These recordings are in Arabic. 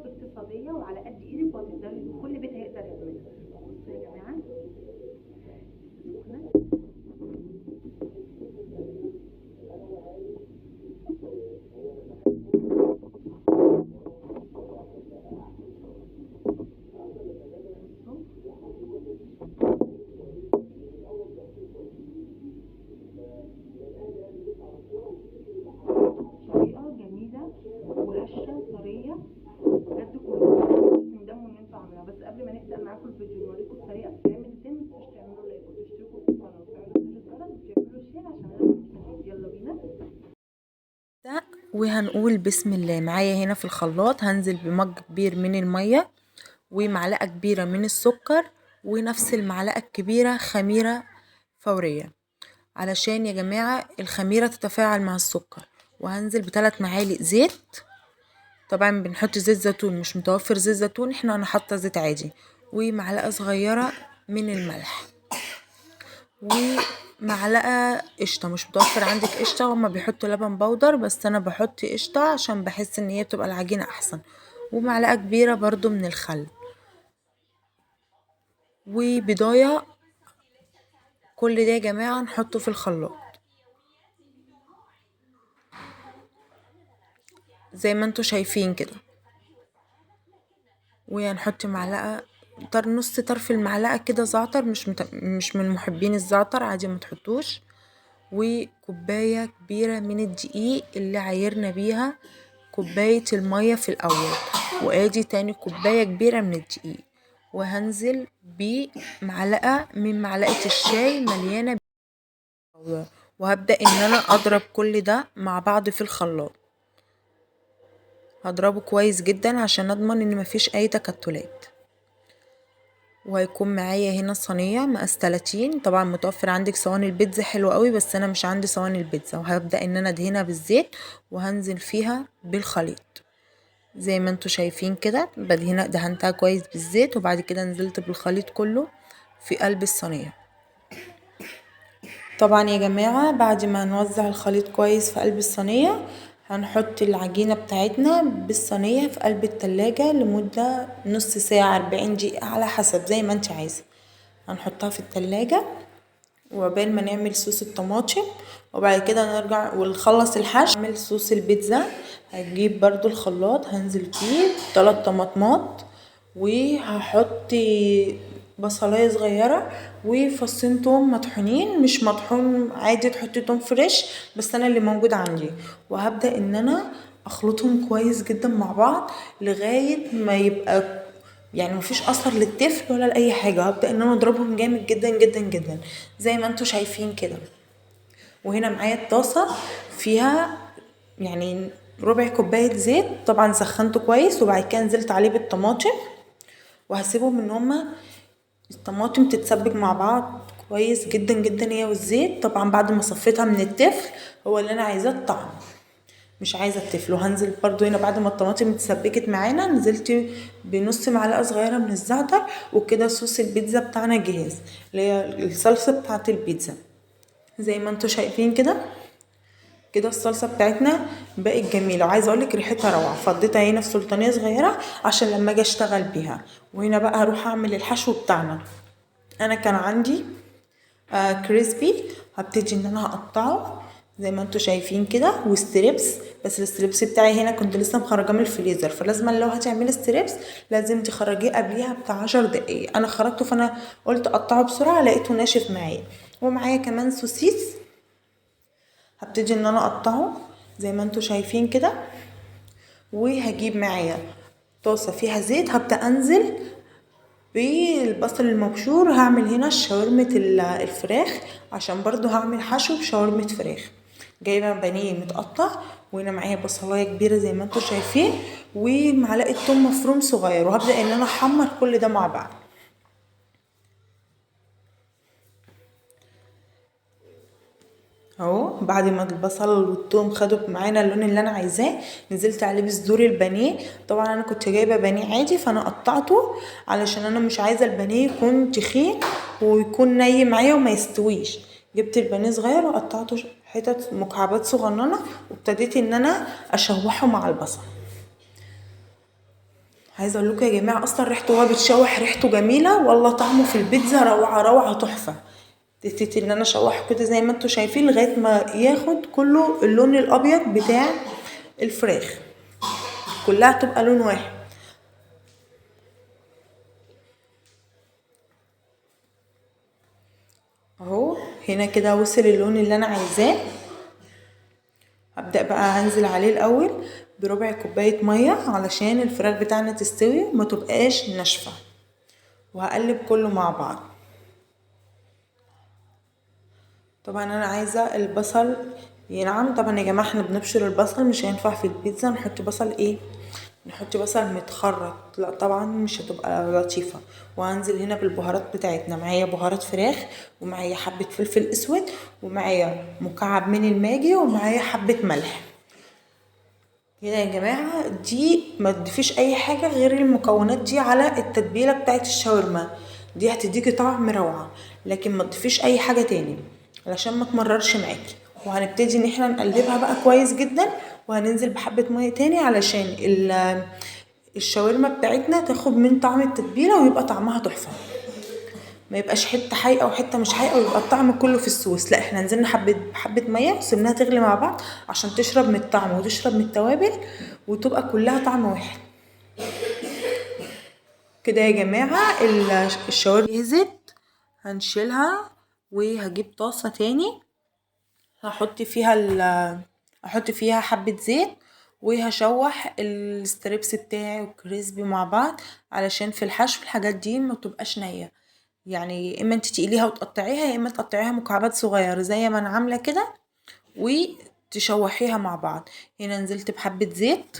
اقتصاديه وعلى قد ايدك، وهتقدري كل بيت هيقدر يعملها. بصوا يا جماعه، طريقه جميله وهشه طريه بجد، كلكم تندموا ان انتوا عاملينها. بس قبل ما نبدا معاكم الفيديو نوريكم الطريقه بتتعمل ازاي، متنسوش تعملوا لايك وتشتركوا في القناه وتفعلوا زر الجرس وتعملوا شير عشان نعرف الجديد. يلا بينا. وهنقول بسم الله. معايا هنا في الخلاط هنزل بمج كبير من المية ومعلقة كبيرة من السكر ونفس المعلقة الكبيرة خميرة فورية علشان يا جماعة الخميرة تتفاعل مع السكر. وهنزل ب3 معالق زيت، طبعا بنحط زيت زيتون، مش متوفر زيت زيتون انا حاطة زيت عادي، ومعلقة صغيرة من الملح، ومعلقة قشطة. مش متوفر عندك قشطة، هما بيحطوا لبن بودر بس انا بحط قشطة عشان بحس ان هي بتبقى العجينة احسن، ومعلقة كبيرة برضو من الخل، وبضاية. كل ده يا جماعة نحطه في الخلاط زي ما انتوا شايفين كده. وهنحط معلقة نص طرف المعلقة كده زعتر، مش من محبين الزعتر، عادي ما تحطوش. وكوباية كبيرة من الدقيق اللي عايرنا بيها كوباية المية في الأول، وادي تاني كوباية كبيرة من الدقيق. وهنزل بمعلقة من معلقة الشاي مليانة بودر، وهبدأ ان انا اضرب كل ده مع بعض في الخلاط. هضربه كويس جدا عشان اضمن ان مفيش اي تكتلات. وهيكون معايا هنا صينية مقاس 30، طبعا متوفر عندك صواني البيتزا حلو قوي بس انا مش عندي صواني البيتزا. وهبدأ ان انا ادهنها بالزيت وهنزل فيها بالخليط زي ما انتوا شايفين كده. دهنتها كويس بالزيت وبعد كده نزلت بالخليط كله في قلب الصينية. طبعا يا جماعة بعد ما نوزع الخليط كويس في قلب الصينية هنحط العجينة بتاعتنا بالصينية في قلب التلاجة لمدة نص ساعة 40 دقيقة على حسب زي ما انت عايزة. هنحطها في التلاجة وعقبال ما نعمل صوص الطماطم، وبعد كده نرجع ونخلص الحشو نعمل صوص البيتزا. هجيب برضو الخلاط هنزل فيه 3 طماطمات، وهحط بصلاية صغيرة وفصين توم مطحونين، مش مطحون عادي تحطي توم فريش بس انا اللي موجود عندي. وهبدأ ان انا اخلطهم كويس جدا مع بعض لغاية ما يبقى يعني مفيش اثر للتفل ولا لاي حاجه. هبدا ان انا اضربهم جامد جدا جدا جدا زي ما انتوا شايفين كده. وهنا معايا الطاسه فيها يعني ربع كوبايه زيت، طبعا سخنته كويس وبعد كده نزلت عليه بالطماطم وهسيبهم ان هما الطماطم تتسبك مع بعض كويس جدا جدا هي والزيت. طبعا بعد ما صفيتها من التفل هو اللي انا عايزاه الطعم، مش عايزه التفل. وهنزل برضو هنا بعد ما الطماطم اتسبكت معانا نزلت بنص معلقه صغيره من الزعتر، وكده صوص البيتزا بتاعنا جاهز اللي هي الصلصه بتاعه البيتزا زي ما انتوا شايفين كده. كده الصلصه بتاعتنا بقت جميله وعايزه اقولك ريحتها روعه. فضيتها هنا في سلطانيه صغيره عشان لما اجي اشتغل بيها. وهنا بقى هروح اعمل الحشو بتاعنا. انا كان عندي كريسبي، هبتدي ان انا هقطعه زي ما انتوا شايفين كده وستريبس. بس الستريبس بتاعي هنا كنت لسه مخرجاه من الفريزر، فلازم لو هتعملي ستريبس لازم تخرجيه قبليها بتاع 10 دقايق. انا خرجته فانا قلت اقطعه بسرعه لقيته ناشف معايا. ومعايا كمان سوسيس هبتدي ان انا اقطعه زي ما انتوا شايفين كده. وهجيب معايا طاسه فيها زيت هبدا انزل بالبصل المبشور. هعمل هنا شاورمة الفراخ عشان برضو هعمل حشو بشاورمة فراخ. جايبه بانيه متقطع، وهنا معايا بصلايه كبيره زي ما انتوا شايفين ومعلقه توم مفروم صغير. وهبدا ان انا احمر كل ده مع بعض اهو. بعد ما البصل والثوم خدوا معانا اللون اللي انا عايزاه نزلت عليه بصدور البانيه. طبعا انا كنت جايبه بانيه عادي فانا قطعته علشان انا مش عايزه البانيه يكون تخين ويكون ني معايا وما يستويش. جبت البانيه صغير وقطعته حتت مكعبات صغننه وابتديت ان انا اشوحه مع البصل عايزه اقول لكم يا جماعه اصلا ريحته وهو بيتشوح ريحته جميله، والله طعمه في البيتزا روعه روعه تحفه. ابتديت ان انا اشوحه كده زي ما انتم شايفين لغايه ما ياخد كله اللون الابيض بتاع الفراخ، كلها تبقى لون واحد اهو. هنا كده وصل اللون اللي انا عايزاه. هبدأ بقى هنزل عليه الاول بربع كوبايه ميه علشان الفراخ بتاعنا تستوي وما تبقاش ناشفه، وهقلب كله مع بعض. طبعا انا عايزه البصل ينعم. طبعا يا جماعه احنا بنبشر البصل، مش هينفع في البيتزا نحط بصل ايه، نحط بصل متخرط، لا طبعا مش هتبقى لطيفه. وهنزل هنا بالبهارات بتاعتنا، معايا بهارات فراخ، ومعايا حبه فلفل اسود، ومعايا مكعب من الماجي، ومعايا حبه ملح. كده يا جماعه دي ما تضيفيش اي حاجه غير المكونات دي على التتبيله بتاعت الشاورما، دي هتديكي طعم روعه، لكن ما تضيفيش اي حاجه تاني علشان ما تمررش معاكي. وهنبتدي ان احنا نقلبها بقى كويس جدا، وهننزل بحبه ميه تاني علشان الشاورما بتاعتنا تاخد من طعم التتبيله ويبقى طعمها تحفه، ما يبقاش حته حقيقه وحته مش حقيقه ويبقى الطعم كله في الصوص. لا احنا نزلنا حبه ميه وسيبناها تغلي مع بعض عشان تشرب من الطعم وتشرب من التوابل وتبقى كلها طعم واحد. كده يا جماعه الشاورما جهزت. هنشيلها وهجيب طاسه تاني، هحط فيها حبه زيت، وهشوح الستريبس بتاعي والكريسبي مع بعض علشان في الحشو الحاجات دي ما تبقاش نيه. يعني يا اما انت تقليها وتقطعيها، يا اما تقطعيها مكعبات صغيره زي ما انا عامله كده وتشوحيها مع بعض. هنا نزلت بحبه زيت،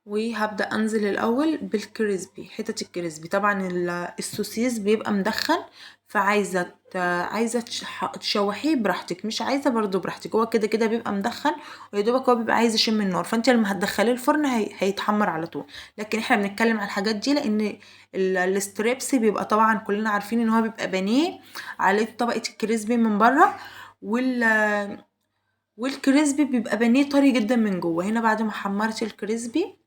وهبدأ انزل الاول بالكريسبي، حتت الكريسبي. طبعا السوسيس بيبقى مدخن، فعايزه تشوحيه براحتك، مش عايزه برضو براحتك، هو كده كده بيبقى مدخن ويدوبك هو بيبقى عايز يشم النار، فانت لما هتدخليه الفرن هيتحمر على طول. لكن احنا بنتكلم على الحاجات دي لان الستريبس بيبقى طبعا كلنا عارفين ان هو بيبقى بانيه عليه طبقه الكريسبي من بره، والكريسبي بيبقى بانيه طري جدا من جوه. هنا بعد ما حمرت الكريسبي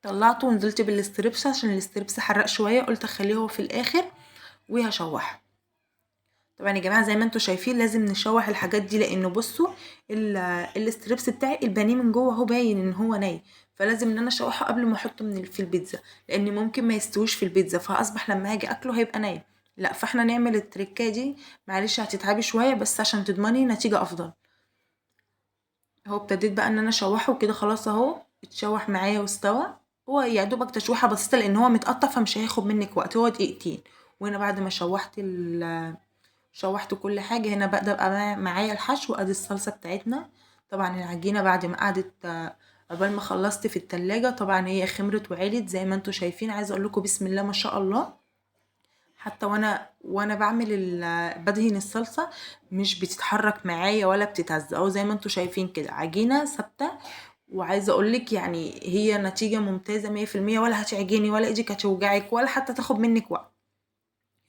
طلعته ونزلت بالستريبس عشان الستريبس حرق شويه، قلت اخليه هو في الاخر وهشوحه. طبعا يا جماعه زي ما انتم شايفين لازم نشوح الحاجات دي، لانه بصوا الستريبس بتاعي البانيه من جوه هو باين ان هو ني، فلازم ان انا اشوحه قبل ما احطه في البيتزا، لان ممكن ما يستويش في البيتزا فاصبح لما هاجي اكله هيبقى ني. لا فاحنا نعمل التركه دي، معلش هتتعبي شويه بس عشان تضمني نتيجه افضل. اهو ابتديت بقى ان انا اشوحه كده، خلاص اهو اتشوح معايا واستوى. هو يا دوبك تشويحه بسيطه لان هو متقطع فمش هياخد منك وقت، هو دقيقتين. وهنا بعد ما شوحت كل حاجه، هنا بقى معايا الحشو. ادي الصلصه بتاعتنا. طبعا العجينه بعد ما قعدت قبل ما خلصت في التلاجة طبعا هي خمرت وعلت زي ما انتم شايفين. عايزه اقول لكم بسم الله ما شاء الله، حتى وانا بعمل بدهن الصلصه مش بتتحرك معايا ولا بتتهز، اهو زي ما انتم شايفين كده عجينه ثابته. وعايزه اقولك يعني هي نتيجه ممتازه 100%، ولا هتعجني ولا ايدك هتوجعك ولا حتى تاخد منك وقت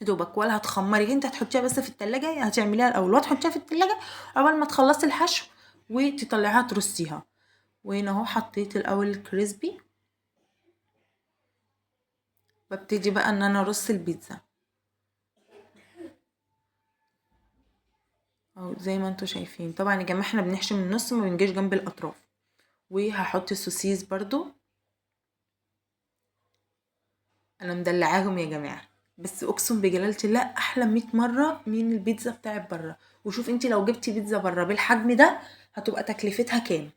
يا دوبك، ولا هتخمري. انت هتحطيها بس في التلاجة، هتعمليها الاول وتحطيها في التلاجة قبل ما تخلصي الحشو وتطلعيها ترصيها. وهنا اهو حطيت الاول الكريسبي، ببتدي بقى ان انا ارص البيتزا اهو زي ما انتوا شايفين. طبعا يا جماعه احنا بنحشي من النص ما بنجيش جنب الاطراف. وهحط السوسيس برضو، انا مدلعاهم يا جماعه، بس اقسم بجلاله الله احلى 100 مره من البيتزا بتاعت بره. وشوف انت لو جبتي بيتزا بره بالحجم ده هتبقى تكلفتها كام.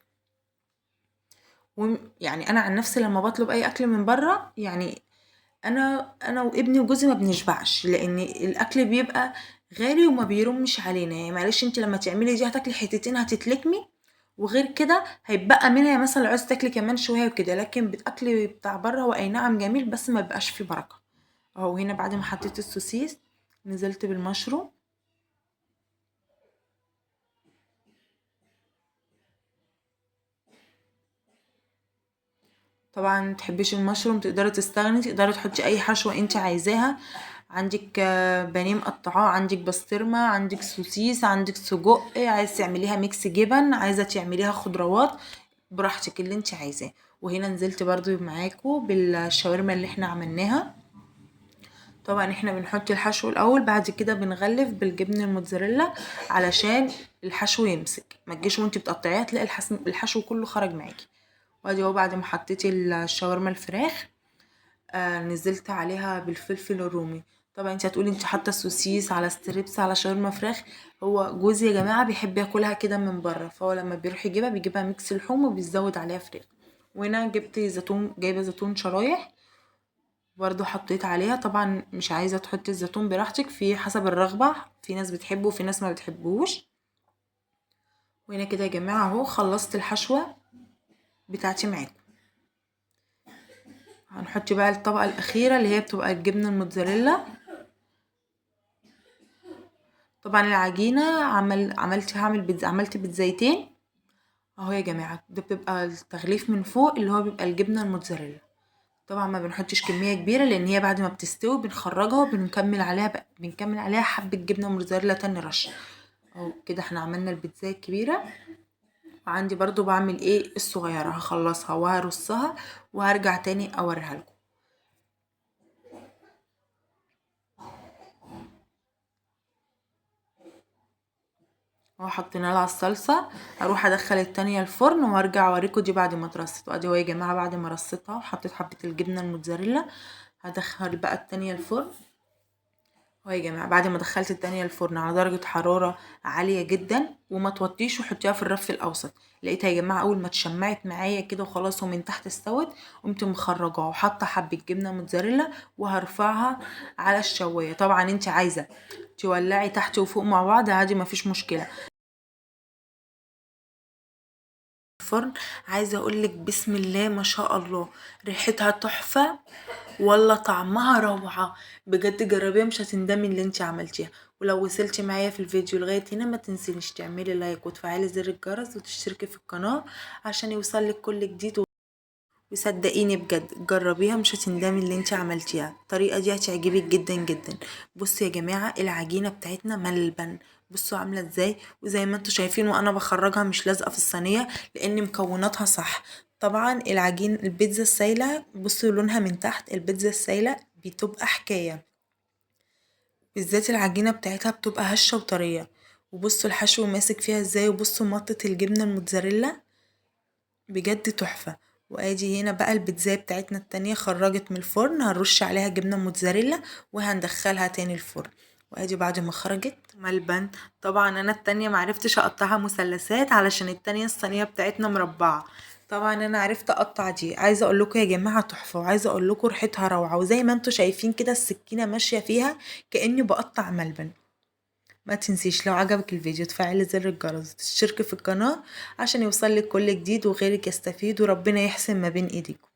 يعني انا عن نفسي لما بطلب اي اكل من بره، يعني انا وابني وجوزي ما بنشبعش، لان الاكل بيبقى غالي وما بيرمش علينا. يعني معلش انت لما تعملي دي هتاكلي حتتين هتتلكمي، وغير كده هيبقى منها مثلا لو عايزه تاكلي كمان شويه وكده. لكن بالاكل بتاع بره هو اي نعم جميل بس ما بيبقاش فيه بركه. اهو هنا بعد ما حطيت السوسيس نزلت بالمشروم. طبعا متحبيش المشروم تقدري تستغني، تقدري تحطي اي حشوه انت عايزاها. عندك بانيه مقطعاه، عندك بسطرمه، عندك سوسيس، عندك سجق، عايزه تعمليها ميكس جبن، عايزه تعمليها خضروات، براحتك اللي انت عايزاه. وهنا نزلت برضو معاكم بالشاورما اللي احنا عملناها. طبعا احنا بنحط الحشو الاول، بعد كده بنغلف بالجبن الموتزاريلا علشان الحشو يمسك، ما تجيش وانتي بتقطعيها تلاقي الحشو كله خرج معاكي. وادي اهو بعد ما حطيتي الشاورما الفراخ نزلت عليها بالفلفل الرومي. طبعا انت هتقولي انت حاطه سوسيس على ستريبس على شاورما فراخ، هو جوزي يا جماعه بيحب ياكلها كده من بره، فهو لما بيروح يجيبها بيجيبها ميكس لحوم وبيزود عليها فراخ. وهنا جبت زيتون، جايبه زيتون شرايح برضو حطيت عليها. طبعا مش عايزه تحطي الزيتون براحتك، في حسب الرغبه، في ناس بتحبه وفي ناس ما بتحبوش. وهنا كده يا جماعه اهو خلصت الحشوه بتاعتي معاكم. هنحط بقى الطبقه الاخيره اللي هي بتبقى الجبنه الموتزاريلا. طبعا العجينه عملت بيتزايتين اهو يا جماعه، ده بتبقى التغليف من فوق اللي هو بيبقى الجبنه الموتزاريلا. طبعا ما بنحطش كميه كبيره لان هي بعد ما بتستوي بنخرجها بنكمل عليها حبه جبنه موتزاريلا تاني رشه اهو كده. احنا عملنا البيتزا الكبيره، وعندي برضو بعمل ايه الصغيره، هخلصها وهرصها وهرجع تاني اوريها لكم. اهو حطينا لها الصلصه، هروح ادخل التانية الفرن وارجع اوريكم دي بعد ما اترصت. وادي اهو يا جماعه بعد ما رصيتها وحطيت حبه الجبنه الموتزاريلا هدخل بقى التانية الفرن. اهو يا جماعه بعد ما دخلت التانية الفرن على درجه حراره عاليه جدا، وما توطيش وحطيها في الرف الاوسط. لقيتها يا جماعه اول ما اتشمعت معايا كده وخلاص ومن تحت استوت، قمت مخرجاها وحاطه حبه جبنه موتزاريلا وهرفعها على الشوايه. طبعا انت عايزه تولعي تحت وفوق مع بعض عادي مفيش مشكله. الفرن عايزه اقولك بسم الله ما شاء الله، ريحتها تحفه والله طعمها روعه بجد. جربيها مش هتندمي اللي انت عملتيها. ولو وصلتي معايا في الفيديو لغايه هنا ما تنسينيش تعملي لايك وتفعلي زر الجرس وتشتركي في القناه عشان يوصلك كل جديد. وصدقيني بجد جربيها مش هتندمي اللي انت عملتيها، الطريقه دي هتعجبك جدا جدا. بصوا يا جماعه العجينه بتاعتنا ملبن، بصوا عامله ازاي، وزي ما انتوا شايفين وانا بخرجها مش لازقه في الصينيه لان مكوناتها صح. طبعا البيتزا السايله بصوا لونها من تحت، البيتزا السايله بتبقى حكايه، بالذات العجينه بتاعتها بتبقى هشه وطريه. وبصوا الحشو ماسك فيها ازاي، وبصوا مطه الجبنه الموتزاريلا بجد تحفة. وادي هنا بقى البيتزا بتاعتنا التانية خرجت من الفرن، هنرش عليها جبنة موتزاريلا وهندخلها تاني الفرن. وادي بعد ما خرجت ملبن. طبعا انا التانية معرفتش اقطعها مثلثات علشان التانية الصينية بتاعتنا مربعة، طبعا انا عرفت اقطع دي. عايزه اقول لكم يا جماعه تحفه، وعايزه اقول لكم ريحتها روعه، وزي ما انتوا شايفين كده السكينه ماشيه فيها كاني بقطع ملبن. ما تنسيش لو عجبك الفيديو تفعلي زر الجرس وتشتركي في القناة عشان يوصلك كل جديد وغيرك يستفيد وربنا يحسن ما بين ايديكم.